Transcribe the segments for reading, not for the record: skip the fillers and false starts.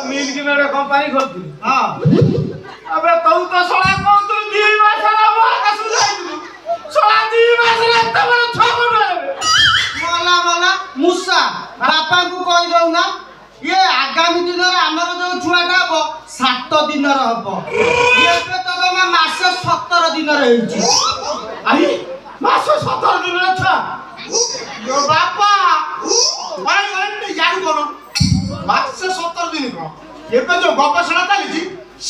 milk made company खोलती हां अबे तू तो सोला कौन तू 2 मास रा आकाश जाइलु सोला 2 मास रे तमर छको मला मला मुसा बापा को कहि दउ ना ये आगामी दिन रे हमर जो छुआटा हबो 7 दिन रे हबो ये पे तो जमा मास 17 दिन रे हेछि आई मास 17 दिन रे छा यो बापा अरे यार कोन मास 17 दिन को एबे जो गवेषणा चली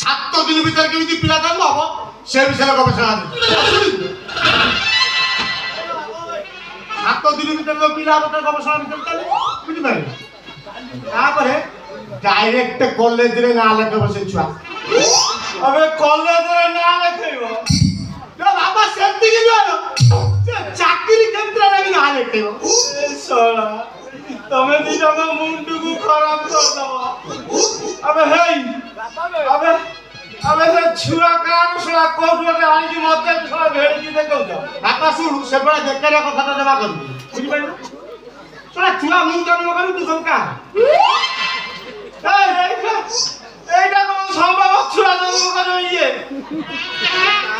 7 दिन भीतर केमिति पिला जन्म हबो से विषय गवेषणा 7 दिन भीतर जो पिला हबो गवेषणा भीतर चली बुझि पारे तापरे डायरेक्ट कॉलेज रे ना लेके बसे छुआ अबे कॉलेज रे ना लेखेबो यो बाबा सेफ्टी के जो से चाकरी केंद्र रे भी ना लेखेबो ए सोला तमे दी जमा मुंडू को खराब कर दबो अबे से छुआ कार सोला कोट रे आनी की मत के सोला भेड़ की देखौ जा बापा सुन से बड़ा देखरे कथा तो जमा कर बुझि पाइलो सोला छुआ मुंड जन्म करू तू संका এইটা কোন সম্ভব ছুয়া জন্ম করে ইয়ে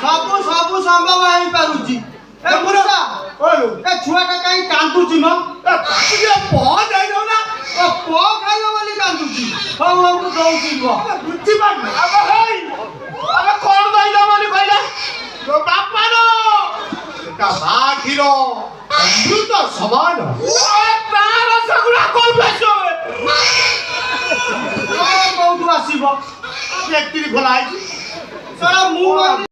सब संभव है पारुची ए मुसा ओलो ए छुआटा काई कांदुची म ये बहुत जाइलो ना ओ पो खाइयो बोली कांदुची हो को दउची गो बुद्धि मान अबे हेई अबे कोन दइला बोली कइला तो बापा रो এটা বাঘিরো অমৃত সমান তার সগুলা কোন বেশো ओ कोठु आसीबो ব্যক্তির খোলা আইছি सारा मुंह